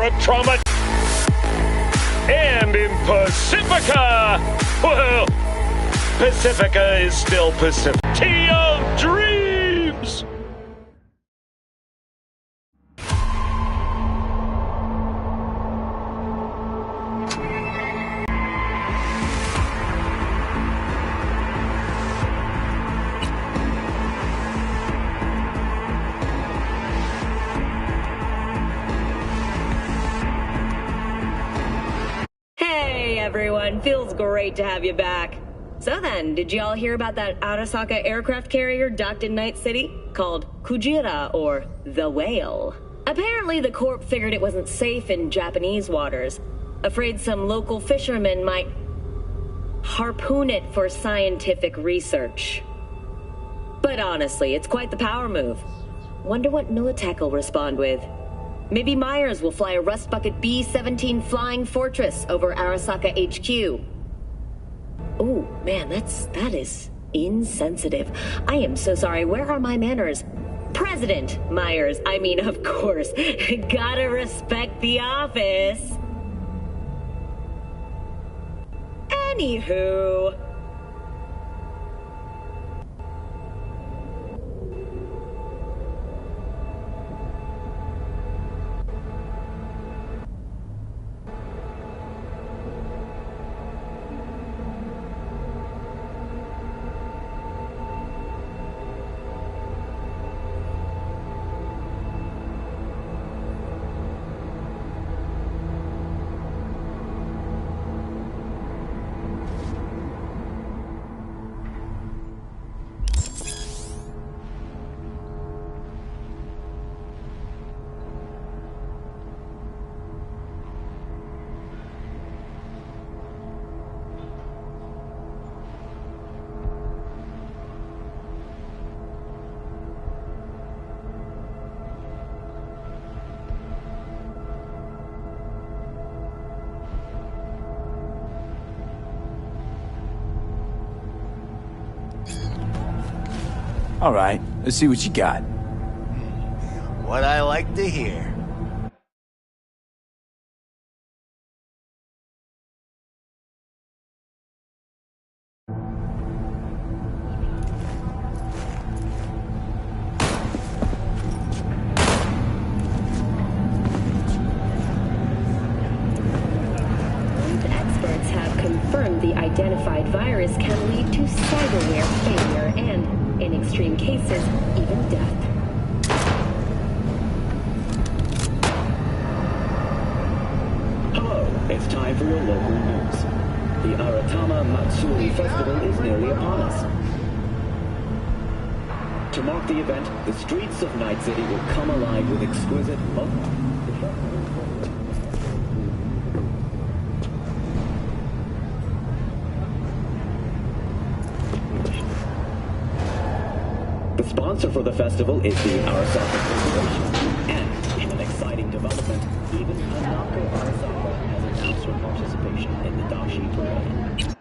stroke trauma. And in Pacifica, well, Pacifica is still Pacific. Tea of Dreams! Everyone, feels great to have you back. So then, did y'all hear about that Arasaka aircraft carrier docked in Night City? Called Kujira, or the Whale. Apparently the Corp figured it wasn't safe in Japanese waters. Afraid some local fishermen might harpoon it for scientific research. But honestly, it's quite the power move. Wonder what Militech will respond with. Maybe Myers will fly a Rust Bucket B-17 Flying Fortress over Arasaka HQ. Oh, man, that is insensitive. I am so sorry. Where are my manners? President Myers. I mean, of course. Gotta respect the office. Anywho... All right, let's see what you got. What I like to hear. Experts have confirmed the identified virus can lead to cyberware failure and, in extreme cases, even death. Hello, it's time for your local news. The Aratama Matsuri Festival is nearly upon us. To mark the event, the streets of Night City will come alive with exquisite The sponsor for the festival is the Arasaka Corporation. And, in an exciting development, even Hanako Arasaka has announced her participation in the Dashi Parade.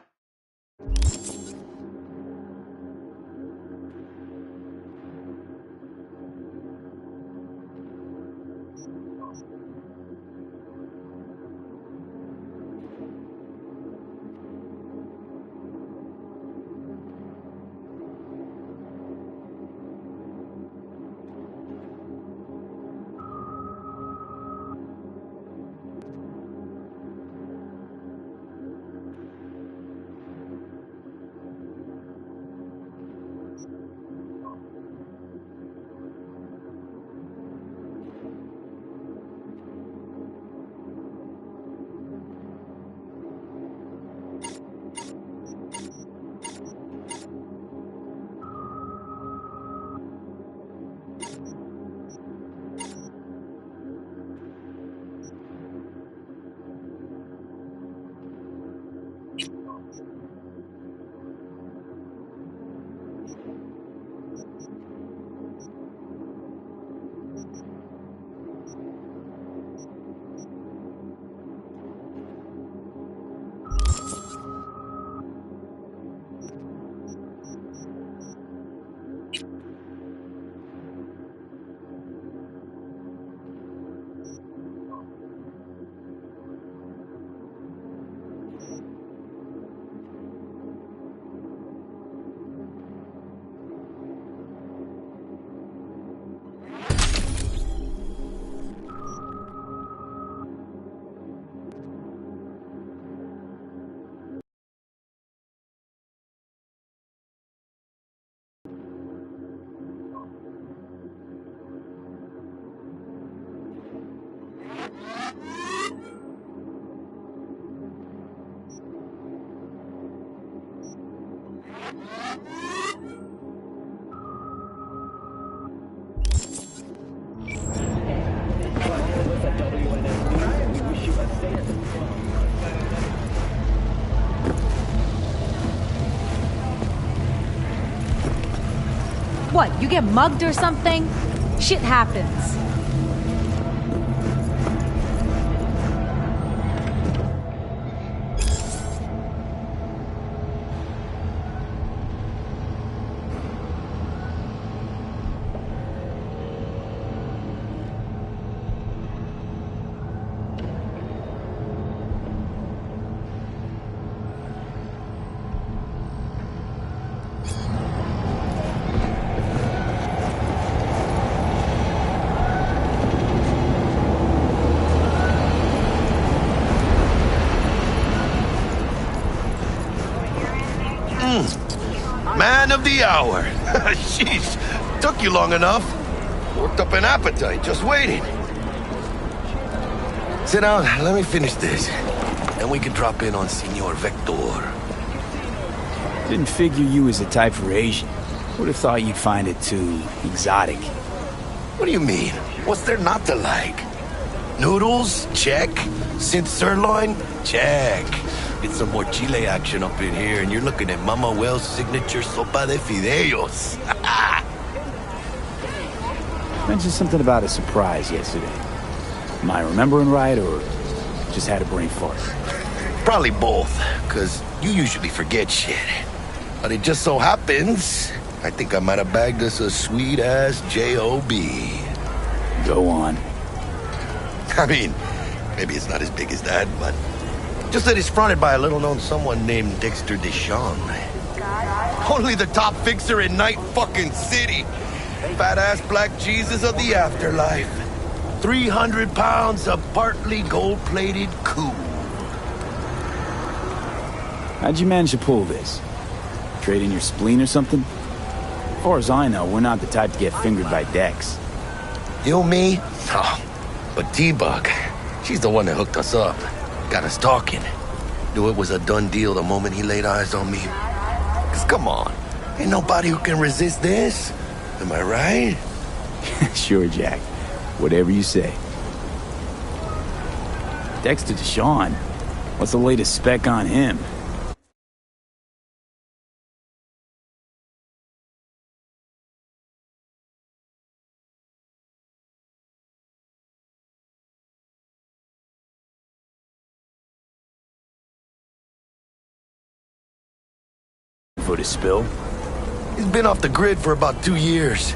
What, you get mugged or something? Shit happens. Man of the hour. Sheesh, took you long enough. Worked up an appetite, just waiting. Sit down, let me finish this. Then we can drop in on Senor Vector. Didn't figure you was the type for Asian. Would have thought you'd find it too exotic. What do you mean? What's there not to like? Noodles? Check. Synth sirloin? Check. Get some more Chile action up in here, and you're looking at Mama Wells' signature sopa de fideos. Mentioned something about a surprise yesterday. Am I remembering right, or just had a brain fart? Probably both, because you usually forget shit. But it just so happens, I think I might have bagged us a sweet-ass J.O.B. Go on. I mean, maybe it's not as big as that, but just that it's fronted by a little-known someone named Dexter Deshawn. Only the top fixer in Night fucking City. Fat-ass black Jesus of the afterlife. 300 pounds of partly gold-plated cool. How'd you manage to pull this? Trade in your spleen or something? As far as I know, we're not the type to get fingered by Dex. You, me? Oh, but T-Bug, she's the one that hooked us up. Got us talking. Knew it was a done deal the moment he laid eyes on me. 'Cause come on, ain't nobody who can resist this. Am I right? Sure, Jack. Whatever you say. Dexter Deshawn? What's the latest spec on him? For the spill? He's been off the grid for about 2 years.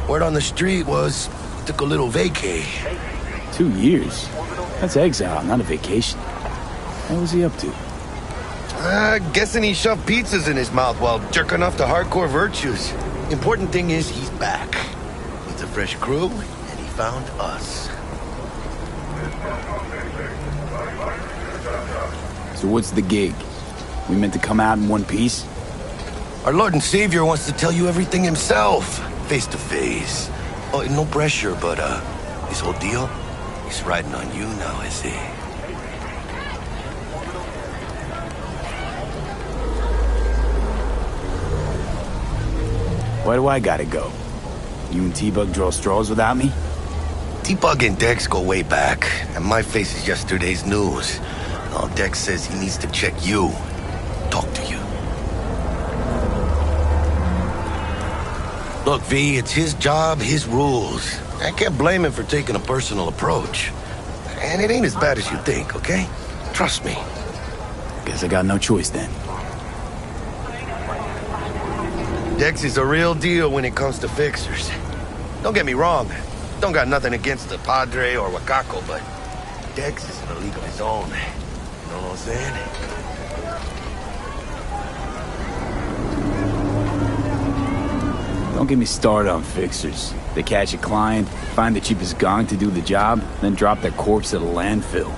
Word on the street was he took a little vacay. 2 years? That's exile, not a vacation. What was he up to? Guessing he shoved pizzas in his mouth while jerking off to hardcore virtues. Important thing is he's back. It's a fresh crew, and he found us. So what's the gig? We meant to come out in one piece? Our Lord and Savior wants to tell you everything himself, face to face. Oh, no pressure, but this whole deal, he's riding on you now, is he? Why do I gotta go? You and T-Bug draw straws without me? T-Bug and Dex go way back, and my face is yesterday's news. Now Dex says he needs to check you, talk to you. Look, V, it's his job, his rules. I can't blame him for taking a personal approach. And it ain't as bad as you think, okay? Trust me. Guess I got no choice then. Dex is a real deal when it comes to fixers. Don't get me wrong. Don't got nothing against the Padre or Wakako, but Dex is in a league of his own. You know what I'm saying? Don't get me started on fixers. They catch a client, find the cheapest gong to do the job, then drop their corpse at a landfill.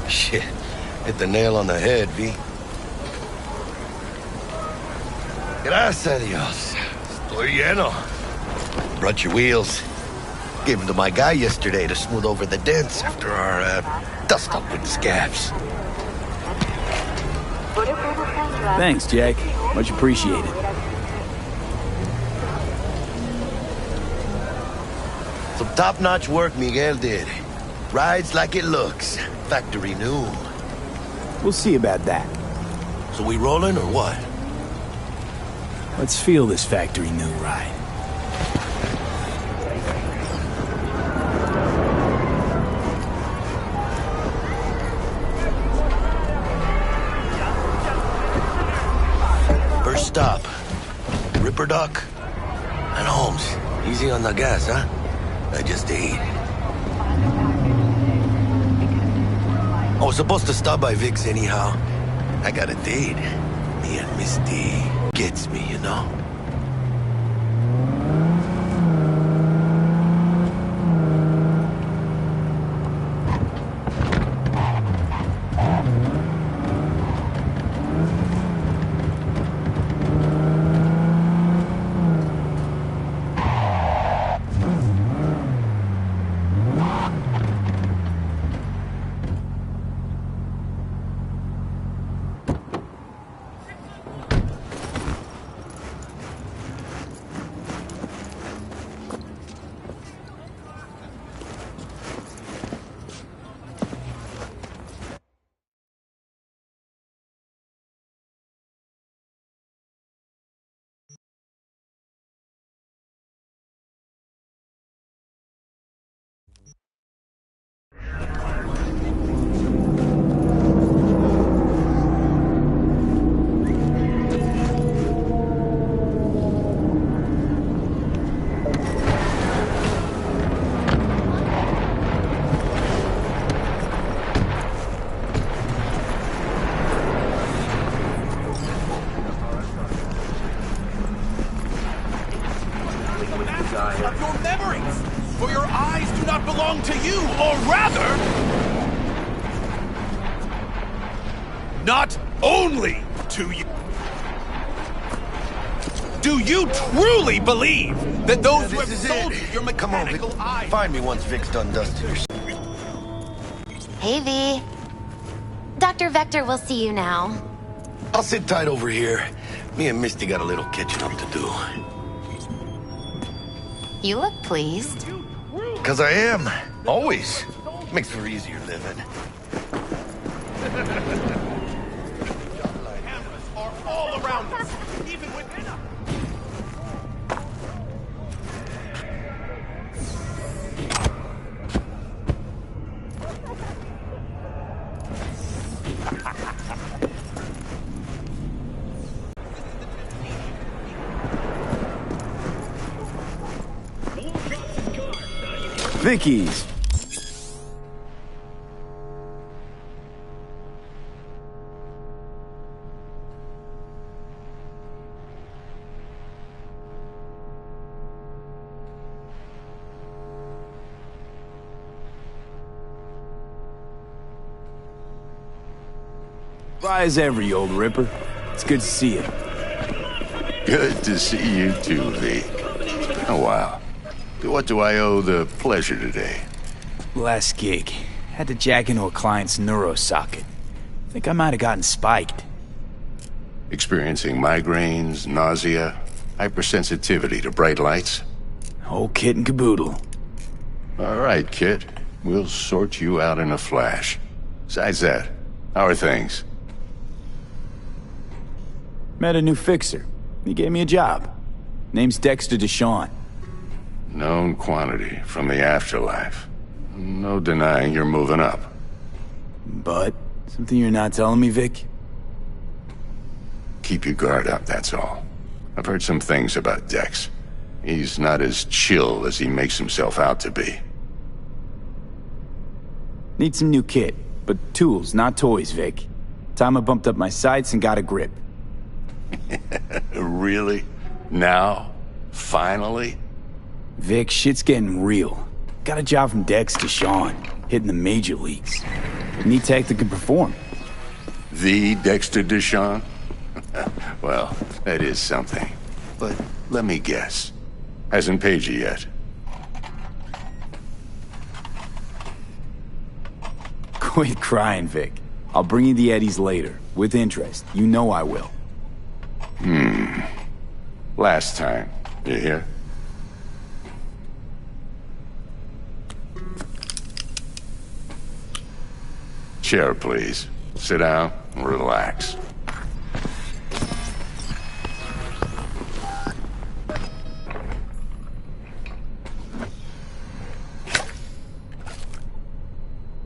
Shit. Hit the nail on the head, V. Gracias a Dios. Estoy lleno. Brought your wheels. Gave them to my guy yesterday to smooth over the dents after our dust up with the scabs. Thanks, Jack. Much appreciated. Some top-notch work Miguel did. Rides like it looks. Factory new. We'll see about that. So we rolling or what? Let's feel this factory new ride. Ripper Doc? And Holmes, easy on the gas, huh? I just ate. I was supposed to stop by Vic's anyhow. I got a date. Me and Miss D gets me, you know? Of your memories, for your eyes do not belong to you, or rather, not only to you. Do you truly believe that those who have sold you your mechanical eyes... Find me once Vic's done dusting your... Hey, V. Dr. Vector will see you now. I'll sit tight over here. Me and Misty got a little catching up to do. You look pleased. Because I am. Always. Makes for easier living. Cameras are all around us, even within us. Vicky's. Dry as ever, you old Ripper. It's good to see you. Good to see you too, V. Oh, wow. To what do I owe the pleasure today? Last gig. Had to jack into a client's neurosocket. Think I might have gotten spiked. Experiencing migraines, nausea, hypersensitivity to bright lights? Whole kit and caboodle. All right, kid. We'll sort you out in a flash. Besides that, how are things? Met a new fixer. He gave me a job. Name's Dexter Deshawn. Known quantity from the afterlife. No denying you're moving up. But, something you're not telling me, Vic? Keep your guard up, that's all. I've heard some things about Dex. He's not as chill as he makes himself out to be. Need some new kit, but tools, not toys, Vic. Time I bumped up my sights and got a grip. Really? Now? Finally? Vic, shit's getting real. Got a job from Dex Deshawn, hitting the major leagues. Need tech that can perform. The Dexter Deshawn? Well, that is something. But let me guess. Hasn't paid you yet. Quit crying, Vic. I'll bring you the eddies later, with interest. You know I will. Last time. You hear? Chair, please. Sit down and relax.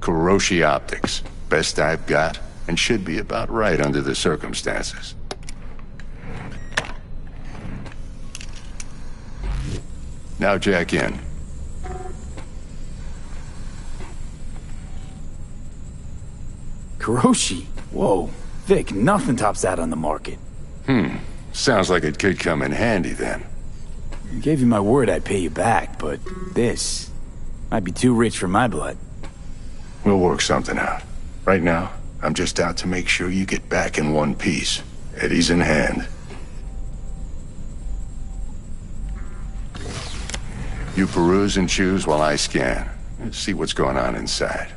Kuroshi Optics. Best I've got, and should be about right under the circumstances. Now jack in. Kuroshi? Whoa. Vic, nothing tops that on the market. Sounds like it could come in handy then. I gave you my word I'd pay you back, but this might be too rich for my blood. We'll work something out. Right now, I'm just out to make sure you get back in one piece. Eddie's in hand. You peruse and choose while I scan. Let's see what's going on inside.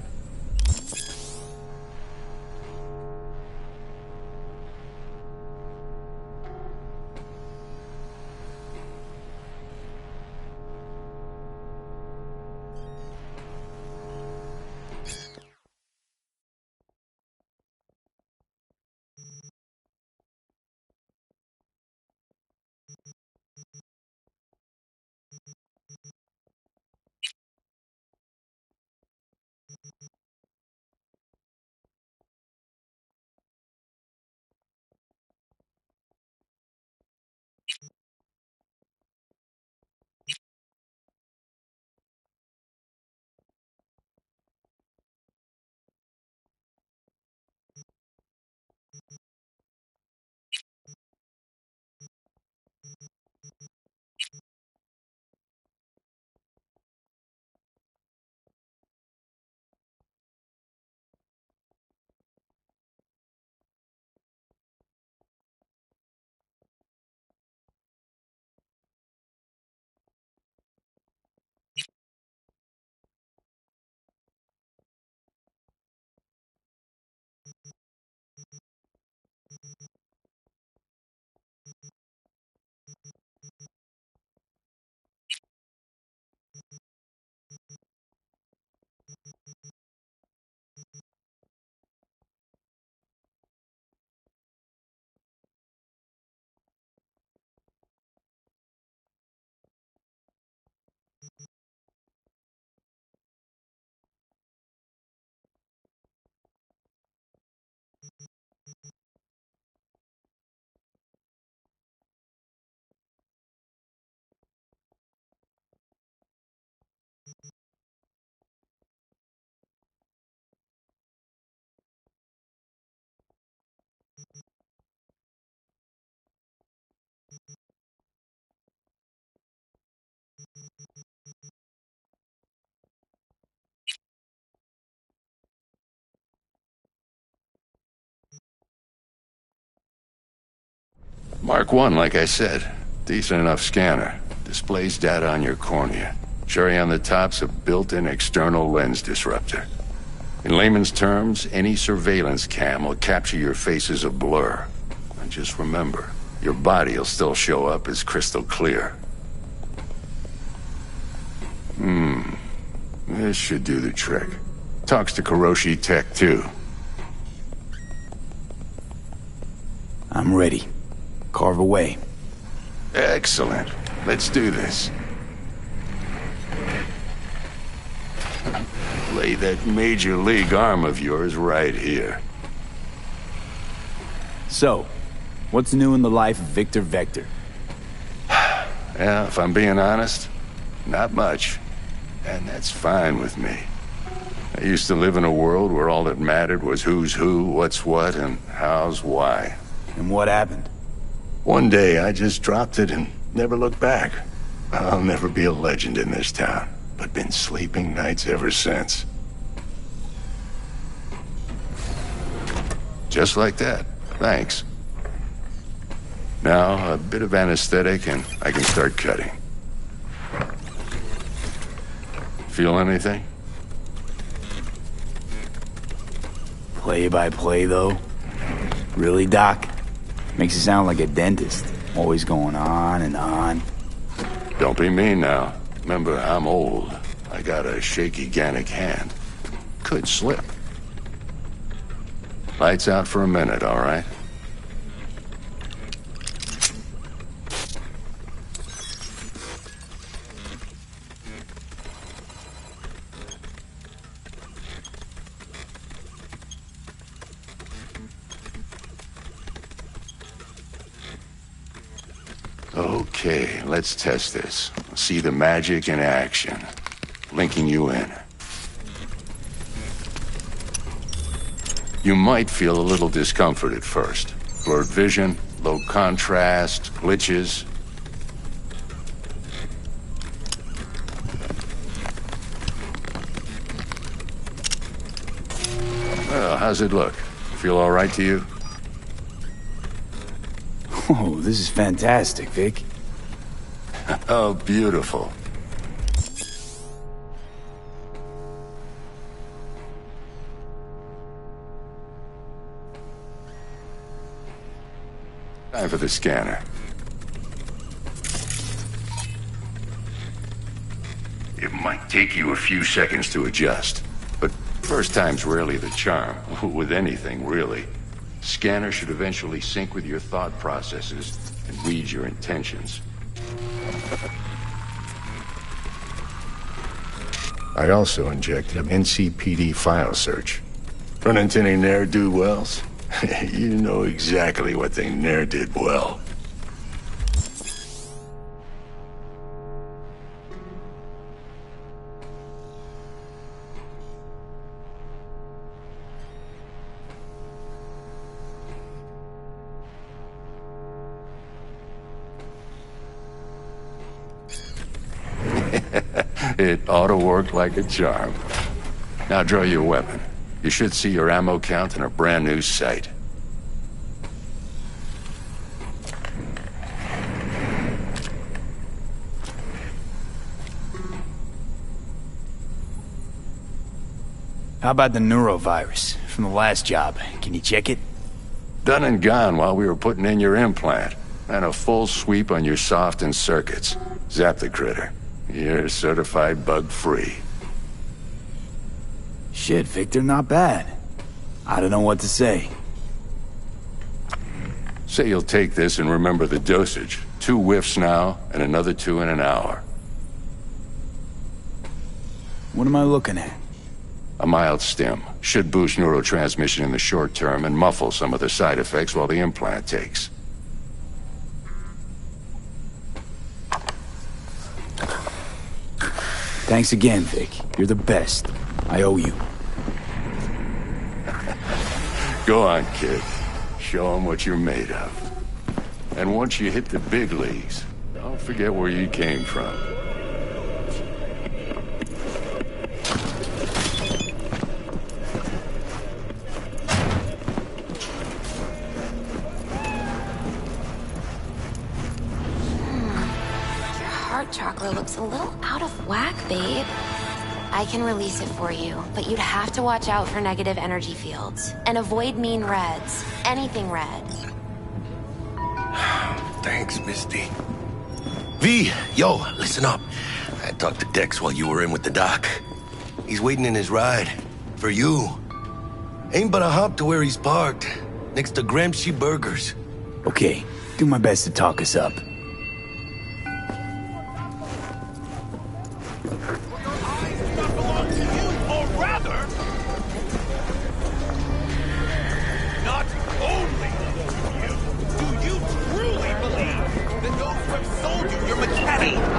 Mark 1, like I said. Decent enough scanner. Displays data on your cornea. Cherry on the top's a built-in external lens disruptor. In layman's terms, any surveillance cam will capture your face as a blur. And just remember, your body will still show up as crystal clear. This should do the trick. Talks to Kuroshi Tech, too. I'm ready. Carve away. Excellent. Let's do this. Lay that major league arm of yours right here. So, what's new in the life of Victor Vector? Yeah, if I'm being honest, not much. And that's fine with me. I used to live in a world where all that mattered was who's who, what's what, and how's why. And what happened? One day, I just dropped it and never looked back. I'll never be a legend in this town, but been sleeping nights ever since. Just like that. Thanks. Now, a bit of anesthetic and I can start cutting. Feel anything? Play by play, though? Really, Doc? Makes you sound like a dentist. Always going on and on. Don't be mean now. Remember, I'm old. I got a shaky Gannic hand. Could slip. Lights out for a minute, all right? Okay, let's test this. see the magic in action, linking you in. You might feel a little discomfort at first. Blurred vision, low contrast, glitches. Well, how's it look? Feel all right to you? Oh, this is fantastic, Vic. Oh, beautiful. Time for the scanner. It might take you a few seconds to adjust, but first time's rarely the charm, with anything, really. Scanner should eventually sync with your thought processes and read your intentions. I also injected an NCPD file search. Run into any ne'er-do-wells? You know exactly what they ne'er did well. It ought to work like a charm. Now draw your weapon. You should see your ammo count in a brand new sight. How about the neurovirus from the last job? Can you check it? Done and gone while we were putting in your implant. And a full sweep on your soft and circuits. Zap the critter. You're certified bug-free. Shit, Victor, not bad. I don't know what to say. Say you'll take this and remember the dosage. 2 whiffs now, and another 2 in an hour. What am I looking at? A mild stim. Should boost neurotransmission in the short term and muffle some of the side effects while the implant takes. Thanks again, Vic. You're the best. I owe you. Go on, kid. Show 'em what you're made of. And once you hit the big leagues, don't forget where you came from. Your heart chakra looks a little out of whack, babe. I can release it for you, but you'd have to watch out for negative energy fields. And avoid mean reds. Anything red. Thanks, Misty. V, yo, listen up. I talked to Dex while you were in with the doc. He's waiting in his ride. For you. Ain't but a hop to where he's parked. Next to Gramsci Burgers. Okay, do my best to talk us up.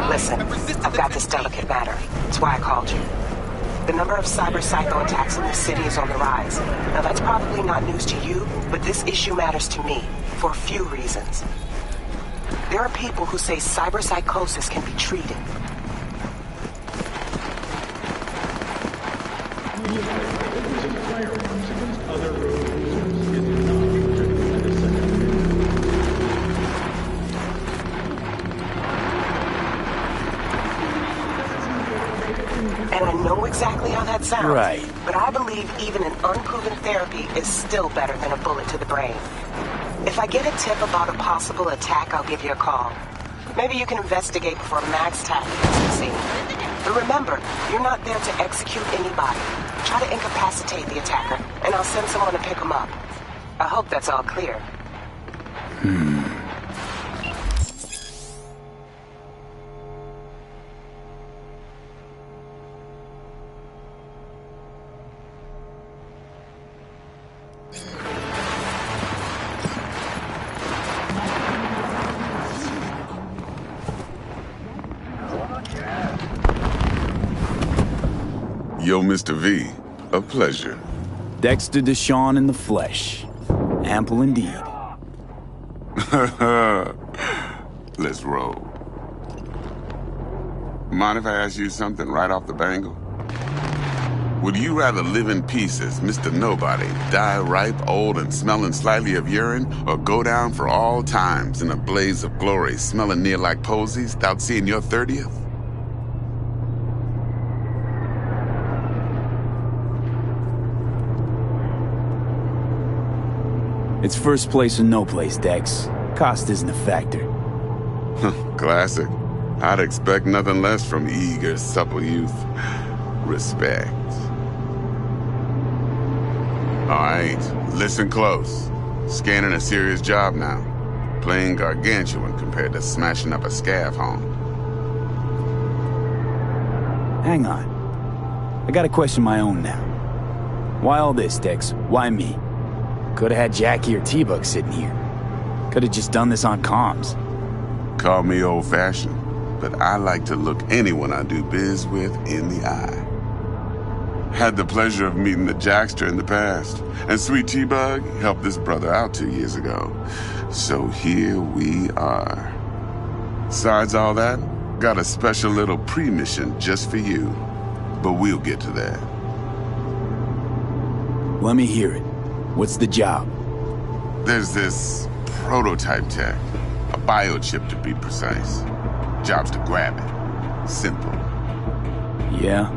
Listen, I've got this delicate matter. That's why I called you. The number of cyber psycho attacks in the city is on the rise. Now that's probably not news to you, but this issue matters to me for a few reasons. There are people who say cyber psychosis can be treated. And I know exactly how that sounds. Right. But I believe even an unproven therapy is still better than a bullet to the brain. If I get a tip about a possible attack, I'll give you a call. Maybe you can investigate before Max Tack hits the scene. But remember, you're not there to execute anybody. Try to incapacitate the attacker, and I'll send someone to pick him up. I hope that's all clear. Yo, Mr. V, a pleasure. Dexter Deshawn in the flesh. Ample indeed. Let's roll. Mind if I ask you something right off the bangle? Would you rather live in peace as Mr. Nobody, die ripe, old, and smelling slightly of urine, or go down for all times in a blaze of glory, smelling near like posies, without seeing your 30th? It's first place or no place, Dex. Cost isn't a factor. Classic. I'd expect nothing less from eager, supple youth. Respect. Alright, listen close. Scanning a serious job now. Playing gargantuan compared to smashing up a scav home. Hang on. I got a question of my own now. Why all this, Dex? Why me? Could've had Jackie or T-Bug sitting here. Could've just done this on comms. Call me old-fashioned, but I like to look anyone I do biz with in the eye. Had the pleasure of meeting the Jackster in the past, and Sweet T-Bug helped this brother out 2 years ago. So here we are. Besides all that, got a special little pre-mission just for you. But we'll get to that. Let me hear it. What's the job? There's this prototype tech. A biochip to be precise. Job's to grab it. Simple. Yeah?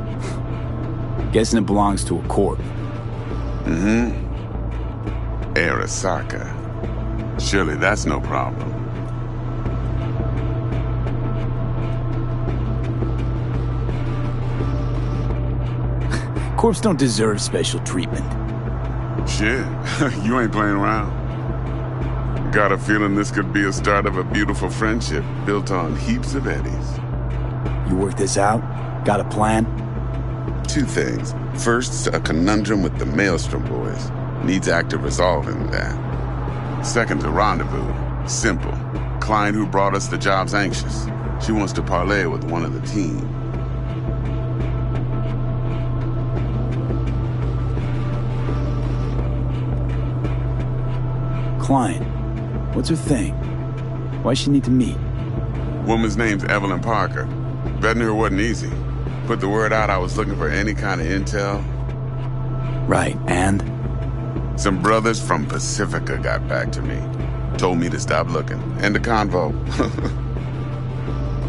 Guessing it belongs to a corp. Mm-hmm. Arasaka. Surely that's no problem. Corps don't deserve special treatment. Shit, you ain't playing around. Got a feeling this could be a start of a beautiful friendship built on heaps of eddies. You work this out? Got a plan? 2 things. First, a conundrum with the Maelstrom boys. Needs active resolving that. Second, a rendezvous. Simple. Client who brought us the job's anxious. She wants to parlay with one of the team. Client. What's her thing? Why she need to meet? Woman's name's Evelyn Parker. Vetting her wasn't easy. Put the word out I was looking for any kind of intel. Right, and? Some brothers from Pacifica got back to me. Told me to stop looking. End the convo.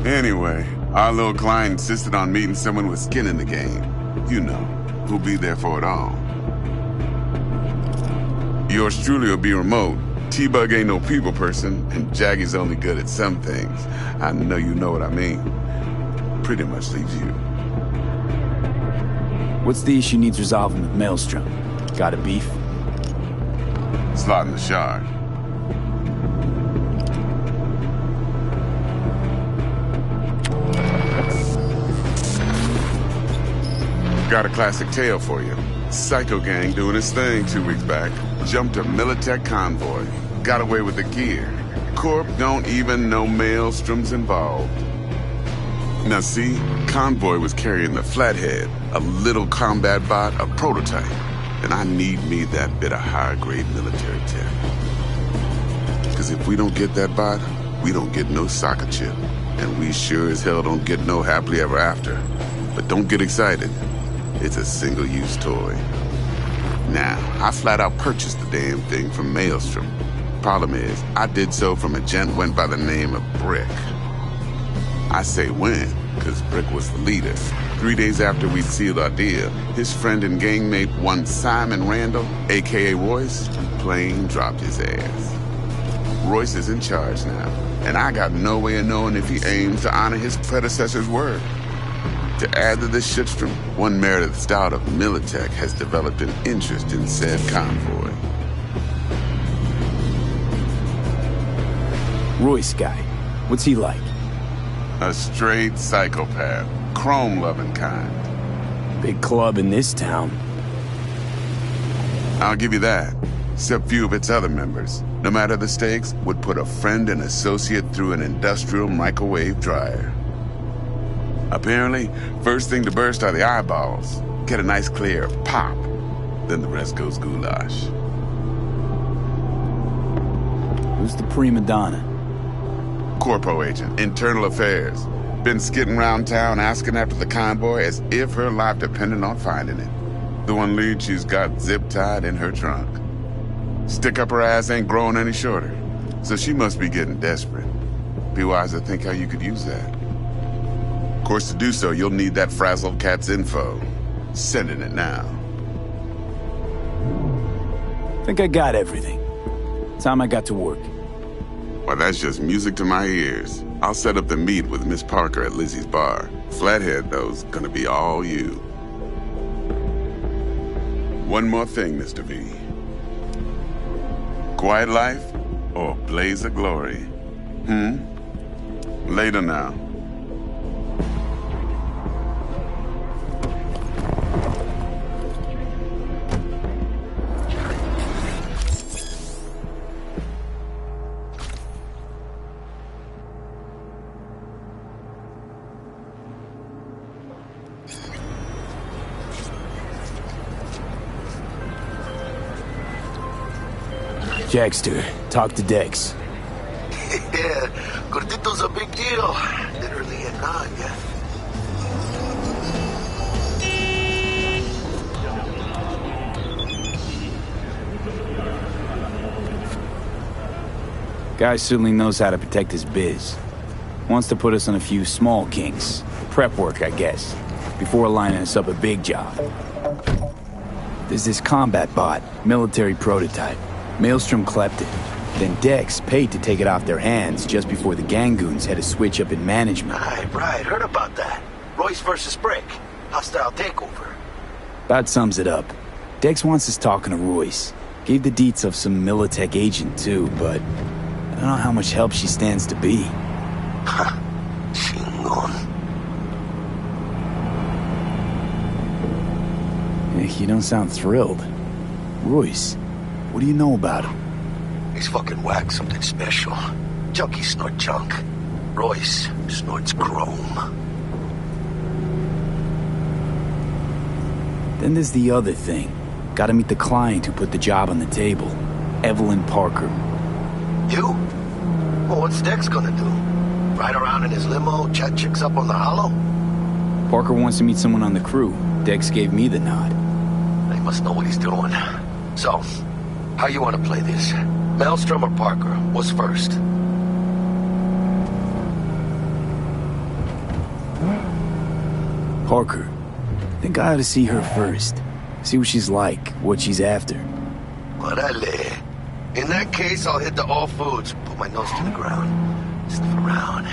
Anyway, our little client insisted on meeting someone with skin in the game. You know, who'll be there for it all. Yours truly will be remote. T-Bug ain't no people person, and Jaggy's only good at some things. I know you know what I mean. Pretty much leaves you. What's the issue needs resolving with Maelstrom? Got a beef? Slotting the shard. Got a classic tale for you. Psycho gang doing his thing 2 weeks back. Jumped a Militech convoy. Got away with the gear. Corp don't even know Maelstrom's involved. Now see, convoy was carrying the Flathead, a little combat bot, a prototype. And I need me that bit of high-grade military tech. Because if we don't get that bot, we don't get no soccer chip. And we sure as hell don't get no happily ever after. But don't get excited. It's a single-use toy. Now, I flat out purchased the damn thing from Maelstrom. Problem is, I did so from a gent went by the name of Brick. I say when, because Brick was the leader. 3 days after we'd sealed our deal, his friend and gangmate, one Simon Randall, a.k.a. Royce, plain dropped his ass. Royce is in charge now, and I got no way of knowing if he aims to honor his predecessor's word. To add to this shitstrom, one Meredith Stout of Militech has developed an interest in said convoy. Royce guy. What's he like? A straight psychopath. Chrome-loving kind. Big club in this town. I'll give you that. Except few of its other members, no matter the stakes, would put a friend and associate through an industrial microwave dryer. Apparently, first thing to burst are the eyeballs. Get a nice clear pop. Then the rest goes goulash. Who's the prima donna? Corpo agent, internal affairs. Been skidding around town asking after the convoy as if her life depended on finding it. The one lead she's got zip-tied in her trunk. Stick up her ass ain't growing any shorter, so she must be getting desperate. Be wise to think how you could use that. Of course, to do so, you'll need that frazzled cat's info. Sending it now. Think I got everything. Time I got to work. Well, that's just music to my ears. I'll set up the meet with Miss Parker at Lizzie's bar. Flathead, though's gonna be all you. One more thing, Mr. V. Quiet life or blaze of glory? Later now. Jackster, talk to Dex. Yeah, Gordito's a big deal. Literally a god, yeah. Guy certainly knows how to protect his biz. Wants to put us on a few small kinks. Prep work, I guess. Before lining us up a big job. There's this combat bot, military prototype. Maelstrom clept it. Then Dex paid to take it off their hands just before the Gangoons had a switch up in management. Right. Heard about that. Royce versus Brick. Hostile takeover. That sums it up. Dex wants us talking to Royce. Gave the deets of some Militech agent too, but I don't know how much help she stands to be. Chingon. You don't sound thrilled. Royce, what do you know about him? He's fucking whack, something special. Junkies snort junk. Royce snorts chrome. Then there's the other thing. Gotta meet the client who put the job on the table. Evelyn Parker. You? Well, what's Dex gonna do? Ride around in his limo, chat chicks up on the hollow? Parker wants to meet someone on the crew. Dex gave me the nod. He must know what he's doing. So, how you want to play this? Maelstrom or Parker? What's first? Parker. Think I ought to see her first. See what she's like, what she's after. Orale. In that case, I'll hit the all foods, put my nose to the ground, sniff around.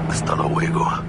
Hasta luego.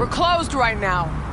We're closed right now.